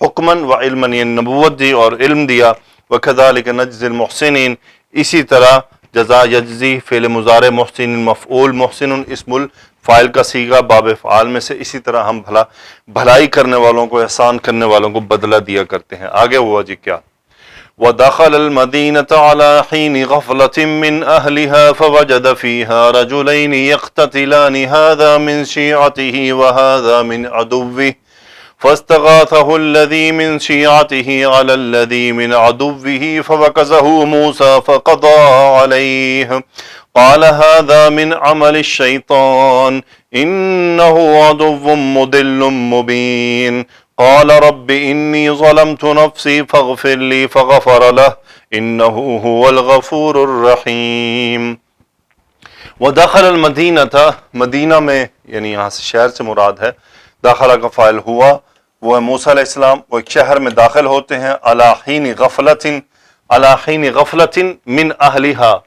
حکمن و علمن، یعنی نبوت دی اور علم دیا. وکذالک نجزی المحسنین، اسی طرح جزا یجزی فعل مضارع، محسن مفعول، محسن اسم الفاعل کا صیغہ باب افعال میں سے، اسی طرح ہم بھلائی کرنے والوں کو، احسان کرنے والوں کو بدلہ دیا کرتے ہیں. آگے ہوا جی کیا، ودخل المدينة على حين غفلة من أهلها فوجد فيها رجلين يقتتلان هذا من شيعته وهذا من عدوه فاستغاثه الذي من شيعته على الذي من عدوه فوكزه موسى فقضى عليه قال هذا من عمل الشيطان إنه عدو مضل مبين قال رب إني ظلمت نفسي فاغفر لي فغفر له إنه هو الغفور الرحيم. ودخل المدینہ، مدینہ میں یعنی یہاں سے شہر سے مراد ہے، داخلہ کا فاعل ہوا، وہ ہے موسیٰ علیہ السلام، وہ ایک شہر میں داخل ہوتے ہیں، علی حین غفلۃ من اہلہا،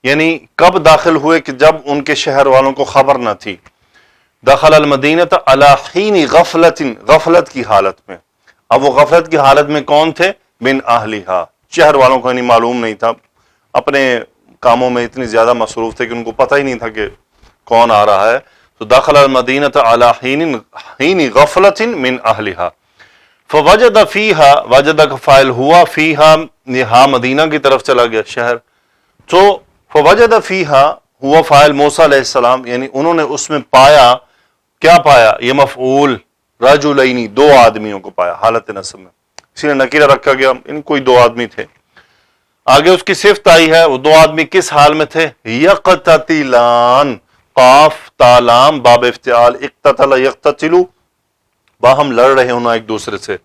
یعنی کب داخل ہوئے کہ جب ان کے شہر والوں کو خبر نہ تھی. دخل المدینہ علی حین غفلت کی حالت میں. اب وہ غفلت کی حالت میں کون تھے؟ من اہلہا، شہر والوں کو معلوم نہیں تھا، اپنے کاموں میں اتنی زیادہ مصروف تھے کہ ان کو پتہ ہی نہیں تھا کہ کون آ رہا ہے. تو دخل المدینہ علی حین غفلۃ من اہلہا فوجد فیہا، وجد کا فاعل ہوا، فیہا یہاں مدینہ کی طرف چلا گیا شہر، تو فوجد فیہا ہوا فاعل موسیٰ علیہ السلام، یعنی انہوں نے اس میں پایا، کیا پایا؟ یہ مفعول، رجلین، دو آدمیوں کو پایا حالت نصب میں، اسی لیے نکیرہ رکھا گیا، ان کوئی دو آدمی تھے. آگے اس کی صفت آئی ہے، وہ دو آدمی کس حال میں تھے؟ یقتتلان، قاف تا لام باب افتعال، اقتتل یقتتلو، باہم لڑ رہے ہونا ایک دوسرے سے.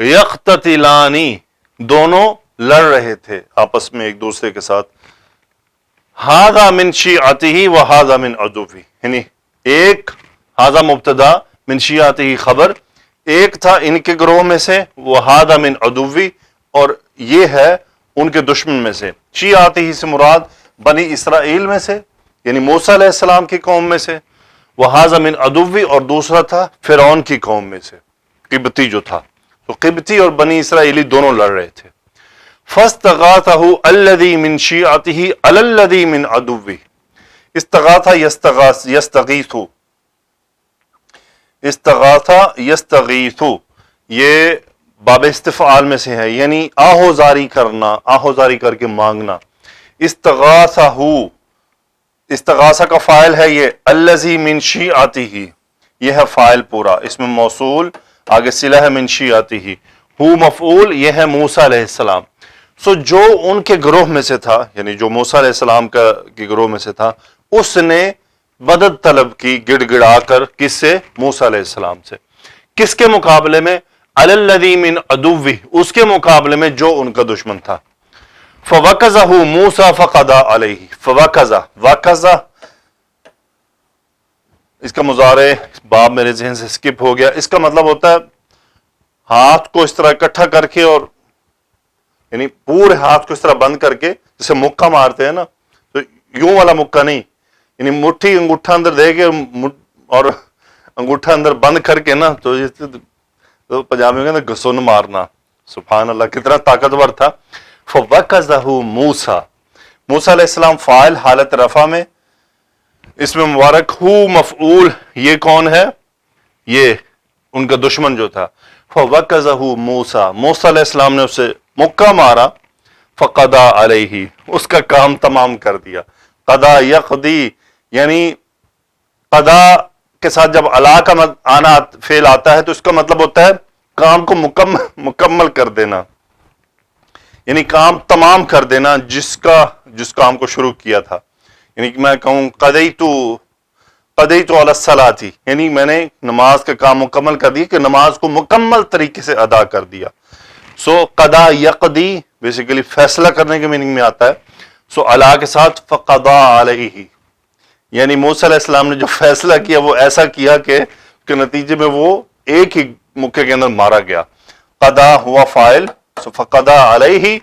یقتتلانی، دونوں لڑ رہے تھے آپس میں ایک دوسرے کے ساتھ. ھذا من شیعتہ و ھذا من عدوہ، یعنی ایک ھذا مبتدا، من شیعتہ خبر، ایک تھا ان کے گروہ میں سے، وہ ھذا من عدوہ، اور یہ ہے ان کے دشمن میں سے. شیعتہ سے مراد بنی اسرائیل میں سے، یعنی موسیٰ علیہ السلام کی قوم میں سے، وہ ھذا من عدوہ، اور دوسرا تھا فرعون کی قوم میں سے، قبطی جو تھا. تو قبطی اور بنی اسرائیلی دونوں لڑ رہے تھے. فاستغاثہ الذی من شیعتہ علی الذی من عدوہ، استغاثہ یستغیث، استغاثہ یستغیث، یہ باب استفعال میں سے ہے، یعنی آہوزاری کرنا، آہوزاری کر کے مانگنا. استغاثہ، استغاثہ کا فاعل ہے یہ الذی من شیعتہ، یہ ہے فاعل پورا، اس میں موصول، آگے صلہ ہے من شیعتہ، ہو مفعول، یہ ہے موسیٰ علیہ السلام. سو جو ان کے گروہ میں سے تھا، یعنی جو موسیٰ علیہ السلام کے گروہ میں سے تھا، اس نے مدد طلب کی گڑ گڑا کر، کس سے؟ موسیٰ علیہ السلام سے. کس کے مقابلے میں؟ علی الذی من عدوہ، اس کے مقابلے میں جو ان کا دشمن تھا. فوکزہ موسیٰ فقضی علیہ، فوکزہ، وکزہ اس کا مضارع باب میرے ذہن سے سکپ ہو گیا. اس کا مطلب ہوتا ہے ہاتھ کو اس طرح اکٹھا کر کے، اور یعنی پورے ہاتھ کو اس طرح بند کر کے، جسے مکہ مارتے ہیں نا، تو یوں والا مکہ نہیں، یعنی مٹھی انگوٹھا اندر دے کے اور انگوٹھا اندر بند کر کے نا، تو پنجابی میں کہتے ہیں گھسن مارنا. سبحان اللہ، کتنا طاقتور تھا. فوکزہ موسیٰ، موسیٰ علیہ السلام فاعل حالت رفع میں، اس میں مبارک ہو مفعول، یہ کون ہے؟ یہ ان کا دشمن جو تھا. فوکزہ موسیٰ، موسیٰ علیہ السلام نے اسے مکہ مارا. فقضی علیہ، اس کا کام تمام کر دیا. قضا یقضی، یعنی قضا کے ساتھ جب علا کا آنا فعل آتا ہے تو اس کا مطلب ہوتا ہے کام کو مکمل کر دینا، یعنی کام تمام کر دینا، جس کام کو شروع کیا تھا. یعنی کہ میں کہوں قضیت علی الصلاۃ، یعنی میں نے نماز کا کام مکمل کر دیا، کہ نماز کو مکمل طریقے سے ادا کر دیا. سو قضا یقضی بیسیکلی فیصلہ کرنے کے میننگ میں آتا ہے. سو علا کے ساتھ فقضی علیہ، یعنی موسیٰ علیہ السلام نے جو فیصلہ کیا وہ ایسا کیا کہ نتیجے میں وہ ایک ہی مکے کے اندر مارا گیا. قضا ہوا فاعل، فقضی علیہ.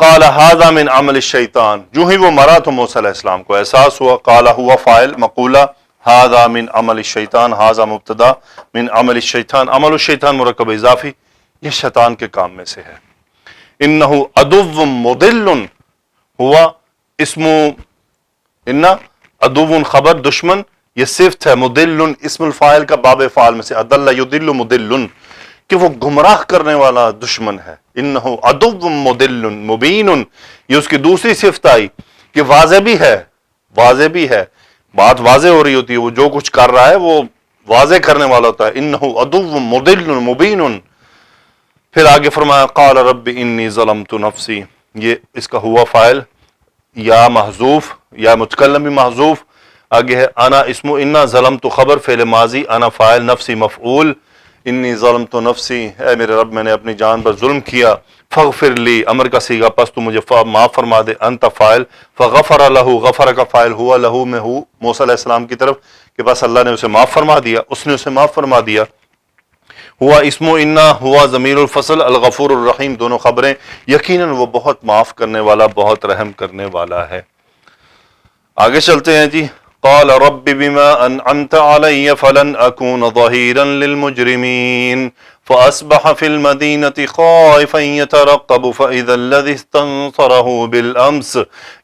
قال ھذا من عمل الشیطان، جو ہی وہ مرا تو موسیٰ علیہ السلام کو احساس ہوا. قال ہوا فاعل مقولہ، ھذا من عمل الشیطان، ھذا مبتدا، من عمل الشیطان، عمل الشیطان مرکب اضافی، یہ شیطان کے کام میں سے ہے. انہ عدو مضل، ہوا اسم، ان عدو خبر دشمن، یہ صفت ہے. مضل اسم الفاعل کا باب فعال میں سے، اضل یضل مضل، کہ وہ گمراہ کرنے والا دشمن ہے. انہ عدو مضل مبین، یہ اس کی دوسری صفت آئی کہ واضح بھی ہے، واضح بھی ہے، بات واضح ہو رہی ہوتی ہے، وہ جو کچھ کر رہا ہے وہ واضح کرنے والا ہوتا ہے. انہ عدو مضل مبین. پھر آگے فرمایا قال رب انی ظلمت نفسی، یہ اس کا ہوا فاعل یا محذوف یا متکلم بھی محذوف. آگے ہے انا اسم انا، ظلمت خبر فعل ماضی، انا فاعل، نفسی مفعول. انی ظلمت نفسی، اے میرے رب میں نے اپنی جان پر ظلم کیا. فاغفر لی، امر کا صیغہ پس تو مجھے معاف فرما دے. انت فاعل، فغفر لہ، غفر کا فاعل ہوا، لہو میں ہو موسیٰ علیہ السلام کی طرف کہ بس اللہ نے اسے معاف فرما دیا، اس نے اسے معاف فرما دیا. ہوا اسم انا، ہوا ضمیر الفصل، الغفور الرحیم دونوں خبریں، یقیناً وہ بہت معاف کرنے والا، بہت رحم کرنے والا ہے. آگے چلتے ہیں جی. قال رب بما انعمت علی فلن اکون ظہیرا للمجرمین فاصبح فی المدینة خائفا یترقب فاذا الذی استنصره بالامس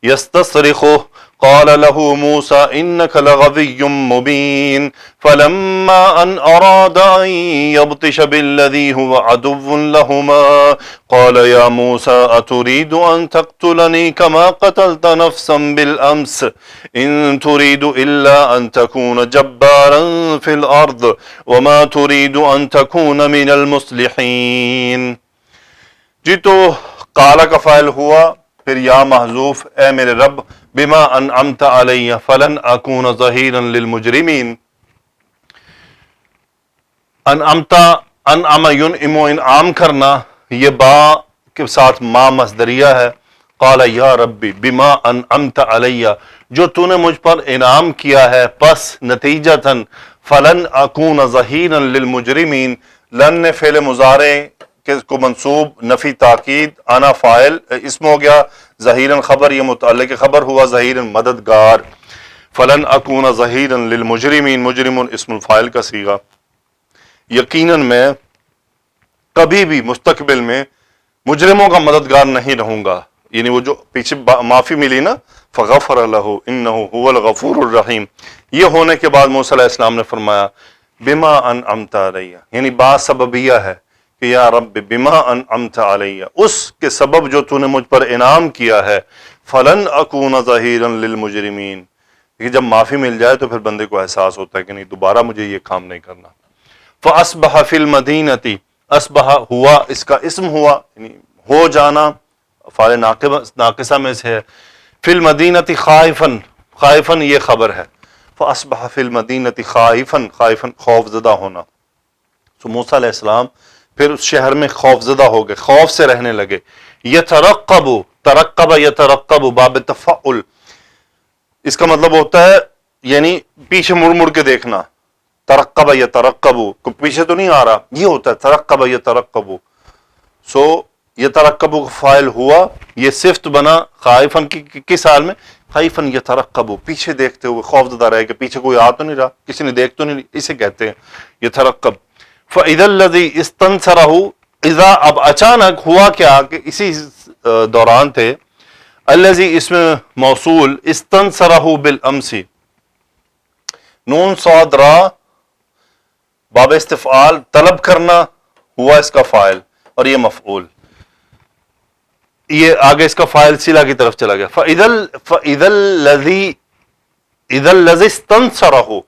یستصرخه قال له موسى إنك لغوي مبين فلما أن أراد أن يبطش بالذي هو عدو لهما قال يا موسى أتريد أن تقتلني كما قتلت نفسا بالأمس إن تريد إلا أن تكون جبارا في الأرض وما تريد أن تكون من المصلحين. جی تو قال کا فاعل ہوا، پھر یا محذوف، اے میرے رب بما انعمت علی فلن اکون ظہیرا للمجرمین. انعمت، انعم ینعم، انعام کرنا، یہ با کے ساتھ ما مصدریہ ہے. قال یا ربی بما انعمت علی، جو تو نے مجھ پر انعام کیا ہے، پس نتیجتاً فلن اکون ظہیرا للمجرمین. لن نے فعل مضارع کو منصوب، نفی تاکید، انا فاعل، اسم ہو گیا، ظہیراً خبر، یہ متعلق خبر ہوا، ظہیراً مددگار. فلن اکون ظہیراً للمجرمین، مجرم اسم الفاعل کا صیغہ. یقیناً میں کبھی بھی مستقبل میں مجرموں کا مددگار نہیں رہوں گا. یعنی وہ جو پیچھے معافی ملی نا، فغفر لہ انہ هو الغفور الرحیم، یہ ہونے کے بعد موسیٰ علیہ السلام نے فرمایا بما انعمت علی، یعنی با سببیہ ہے کہ یا رب بما انعمت علی، اس کے سبب جو تو نے مجھ پر انعام کیا ہے، فلن اکون ظہیرا للمجرمین. جب معافی مل جائے تو پھر بندے کو احساس ہوتا ہے کہ نہیں دوبارہ مجھے یہ کام نہیں کرنا. فاصبح فی المدینۃ، اصبح ہوا اس کا اسم ہوا، یعنی ہو جانا، فاعل ناقصہ میں سے ہے. فی المدینۃ خائفا، خائفا یہ خبر ہے. فاصبح فی المدینۃ خائفا، خائفا خوف زدہ ہونا. تو موسیٰ علیہ السلام پھر اس شہر میں خوف زدہ ہو گئے، خوف سے رہنے لگے. یترقب، ترقب یترقب باب تفعل، اس کا مطلب ہوتا ہے یعنی پیچھے مڑ مڑ کے دیکھنا. ترقب یترقب، پیچھے تو نہیں آ رہا، یہ ہوتا ہے ترقب یترقب. سو یترقب فاعل ہوا، یہ صفت بنا خائفن کی کس حال میں؟ خائفن یترقب، پیچھے دیکھتے ہوئے خوف زدہ رہے کہ پیچھے کوئی آ تو نہیں رہا، کسی نے دیکھ تو نہیں، اسے کہتے ہیں یترقب. فَإِذَا الَّذِي اسْتَنصَرَهُ، اذا اب اچانک ہوا کیا کہ اسی دوران تھے، الذی اسم موصول، استنصرہ بالامس، نون صاد را باب استفعال، طلب کرنا ہوا اس کا فاعل اور یہ مفعول. یہ آگے اس کا فاعل صلہ کی طرف چلا گیا. فَإِذَا الَّذِي اسْتَنصَرَهُ،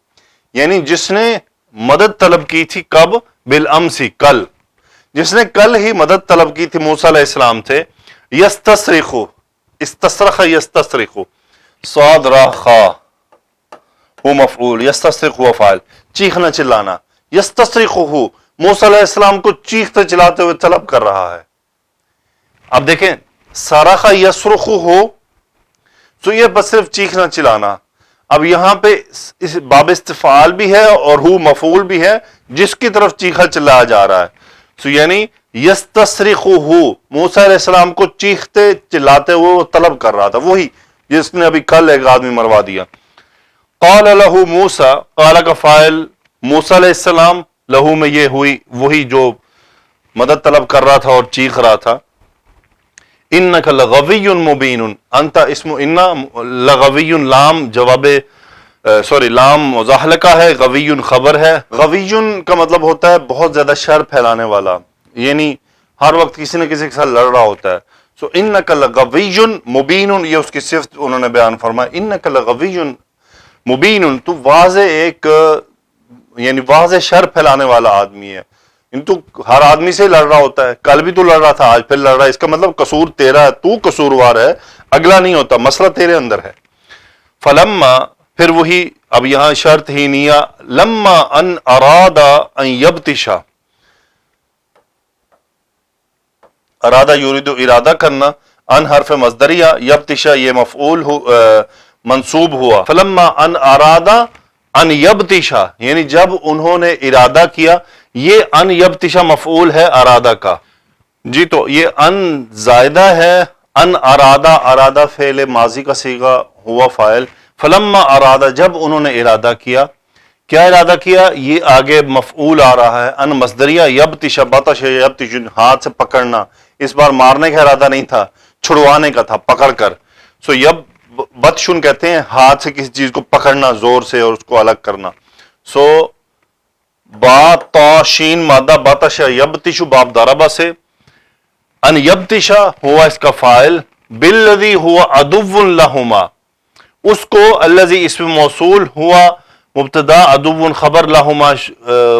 یعنی جس نے مدد طلب کی تھی، کب؟ بالامس، کل، جس نے کل ہی مدد طلب کی تھی موسیٰ علیہ السلام تھے. یستصرخ، استصرخ یستصرخ، صاد را خا وہ مفعول، یستصرخ ہوا فاعل، چیخنا چلانا. یستصرخ موسیٰ علیہ السلام کو چیختے چلاتے ہوئے طلب کر رہا ہے. اب دیکھیں صرخ یصرخ ہو تو یہ بس صرف چیخنا چلانا. اب یہاں پہ اس باب استفعال بھی ہے اور ہو مفعول بھی ہے جس کی طرف چیخا چلایا جا رہا ہے. سو یعنی یستصرخ موسیٰ علیہ السلام کو چیختے چلاتے ہوئے وہ طلب کر رہا تھا، وہی جس نے ابھی کل ایک آدمی مروا دیا. قال لہ موسیٰ، قال کا فاعل موسیٰ علیہ السلام، لہو میں یہ ہوئی وہی جو مدد طلب کر رہا تھا اور چیخ رہا تھا. انک لغوی مبین، انت اسم انا، لغوی لام جواب سوری لام مزاحلہ کا ہے، غوی خبر ہے. غوی کا مطلب ہوتا ہے بہت زیادہ شر پھیلانے والا، یعنی ہر وقت کسی نہ کسی کے ساتھ لڑ رہا ہوتا ہے. سو انک لغوی مبین، یہ اس کی صفت انہوں نے بیان فرمایا. انک لغوی مبین، تو واضح ایک یعنی واضح شر پھیلانے والا آدمی ہے. تو ہر آدمی سے لڑ رہا ہوتا ہے، کل بھی تو لڑ رہا تھا، آج پھر لڑ رہا ہے. اس کا مطلب قصور تیرا ہے، تو قصوروار ہے، اگلا نہیں ہوتا، مسئلہ تیرے اندر ہے. فلما، پھر وہی اب یہاں شرط ہی نیا، لما ان اراد ان یبتشا، ارادہ یرید ارادہ کرنا، ان حرف مصدریہ، یبتشا یہ مفعول منصوب ہوا. فلما ان ارادہ ان یبتشا، یعنی جب انہوں نے ارادہ کیا. یہ ان یبتشا مفعول ہے ارادہ کا. جی تو یہ ان زائدہ ہے، ان ارادہ، ارادہ فعل ماضی کا صیغہ ہوا فاعل. فلما ارادہ، جب انہوں نے ارادہ کیا. کیا ارادہ کیا؟ یہ آگے مفعول آ رہا ہے، ان مصدریہ، یبتش، بطش یبتش، ہاتھ سے پکڑنا. اس بار مارنے کا ارادہ نہیں تھا، چھڑوانے کا تھا، پکڑ کر. سو یب بطشن کہتے ہیں ہاتھ سے کسی چیز کو پکڑنا زور سے اور اس کو الگ کرنا. سو با تا شین مادہ بطش یبتش، باب ضربہ سے. ان یبتشا ہوا اس کا فاعل، بالذی ہوا عدو لہما، اس کو الذی اسم موصول ہوا مبتدا، عدو خبر، لہما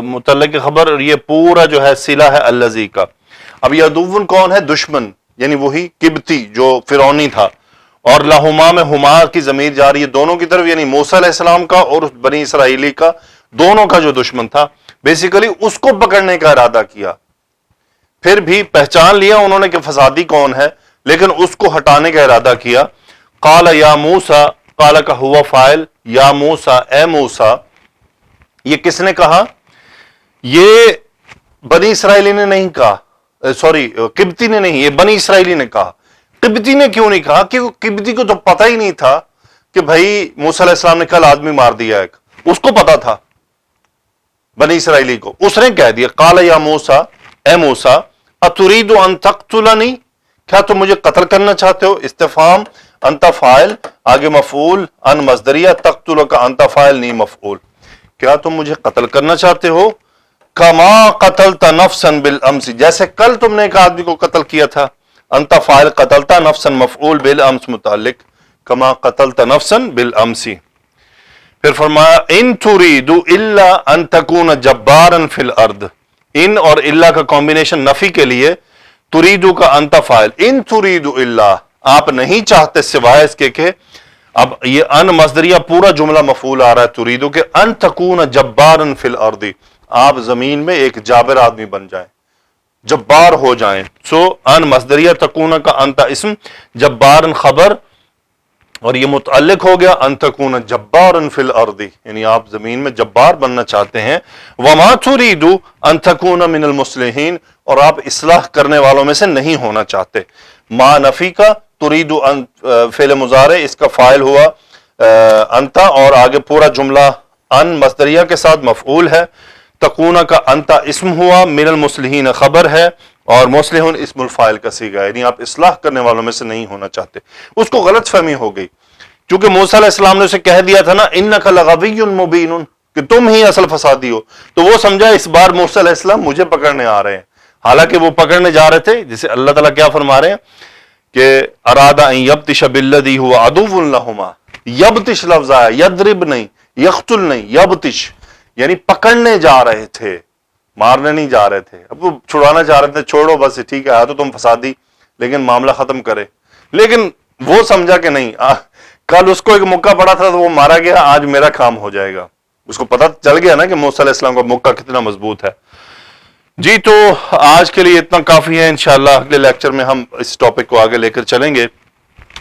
متعلق خبر، اور یہ پورا جو ہے صلہ ہے الذی کا. اب یہ عدو کون ہے؟ دشمن، یعنی وہی قبطی جو فرعونی تھا. اور لہما میں ہما کی ضمیر جا رہی ہے دونوں کی طرف، یعنی موسیٰ علیہ السلام کا اور بنی اسرائیلی کا، دونوں کا جو دشمن تھا. بیسیکلی اس کو پکڑنے کا ارادہ کیا. پھر بھی پہچان لیا انہوں نے کہ فسادی کون ہے، لیکن اس کو ہٹانے کا ارادہ کیا. قال یا موسیٰ، قال کا ہوا فاعل، یا موسیٰ، اے موسیٰ. یہ کس نے کہا؟ یہ بنی اسرائیلی نے نہیں کہا، سوری قبطی نے نہیں، یہ بنی اسرائیلی نے کہا. قبطی نے کیوں نہیں کہا؟ کیونکہ قبطی کو تو پتہ ہی نہیں تھا کہ بھائی موسیٰ علیہ السلام نے کل آدمی مار دیا ایک. اس کو پتا تھا بنی اسرائیلی کو، اس نے کہہ دیا قال یا موسیٰ، اے موسیٰ، اترید ان تقتلنی، کیا تم مجھے قتل کرنا چاہتے ہو؟ استفہام، انت فاعل، آگے مفعول، ان مصدریہ، تقتل کا انت فاعل نہیں مفعول. کیا تم مجھے قتل کرنا چاہتے ہو؟ کما قتلت نفسا بالامس، جیسے کل تم نے ایک آدمی کو قتل کیا تھا. انت فاعل، قتلت نفسا مفعول، بالامس متعلق، کما قتلت نفسا بالامس. پھر فرمایا ان تريد الا ان تكون جبارا في الارض. ان اور الا کا کمبینیشن نفی کے لیے، تریدو کا انت فاعل، ان تريد الا، آپ نہیں چاہتے سوائے اس کے کہ، اب یہ ان مصدریہ پورا جملہ مفعول آ رہا ہے تریدو کے، ان تكون جبارا في الارض، آپ زمین میں ایک جابر آدمی بن جائیں، جبار ہو جائیں. سو ان مصدریہ، تکون کا انت اسم، جبار خبر، اور یہ متعلق ہو گیا ان تکون جبارا فی الارض، یعنی آپ زمین میں جبار بننا چاہتے ہیں. وما تريد ان تکون من المصلحین، اور آپ اصلاح کرنے والوں میں سے نہیں ہونا چاہتے. ما نفی کا، تريد ان فعل مضارع، اس کا فاعل ہوا انت، اور آگے پورا جملہ ان مصدریہ کے ساتھ مفعول ہے. تکون کا انت اسم ہوا، من المصلحین خبر ہے، اور مصلحون اسم الفاعل کا صیغہ ہے، یعنی آپ اصلاح کرنے والوں میں سے نہیں ہونا چاہتے. اس کو غلط فہمی ہو گئی، کیونکہ موسیٰ علیہ السلام نے اسے کہہ دیا تھا نا انک لغوی مبین، کہ تم ہی اصل فسادی ہو. تو وہ سمجھا اس بار موسیٰ علیہ السلام مجھے پکڑنے آ رہے ہیں، حالانکہ وہ پکڑنے جا رہے تھے. جسے اللہ تعالیٰ کیا فرما رہے ہیں کہ ارادہ ان یبتش بالذی ہوا عدو لہما. یبتش لفظ آیا، یضرب نہیں، یقتل نہیں، یبتش، یعنی پکڑنے جا رہے تھے، مارنے نہیں جا رہے تھے. اب وہ چھڑانا چاہ رہے تھے، چھوڑو بس ٹھیک ہے، تو تم فسادی، لیکن معاملہ ختم کرے. لیکن وہ سمجھا کہ نہیں، کل اس کو ایک مکہ پڑا تھا تو وہ مارا گیا، آج میرا کام ہو جائے گا. اس کو پتہ چل گیا نا کہ موسیٰ علیہ السلام کا مکہ کتنا مضبوط ہے. جی تو آج کے لیے اتنا کافی ہے، انشاءاللہ اگلے لیکچر میں ہم اس ٹاپک کو آگے لے کر چلیں گے.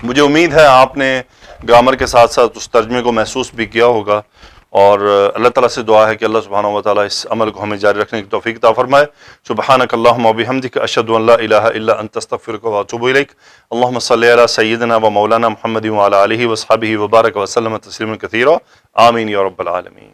مجھے امید ہے آپ نے گرامر کے ساتھ ساتھ اس ترجمے کو محسوس بھی کیا ہوگا، اور اللہ تعالیٰ سے دعا ہے کہ اللہ سبحانہ و تعالیٰ اس عمل کو ہمیں جاری رکھنے کی توفیق عطا فرمائے. سبحانک اللہم و بحمدک، اشہد ان لا الہ الا انت، استغفرک و اتوب الیک. اللہم صلی علی سیدنا و مولانا محمد و علی آلہ و صحبہ و بارک و سلم تسلیما کثیرا. آمین یا رب العالمین.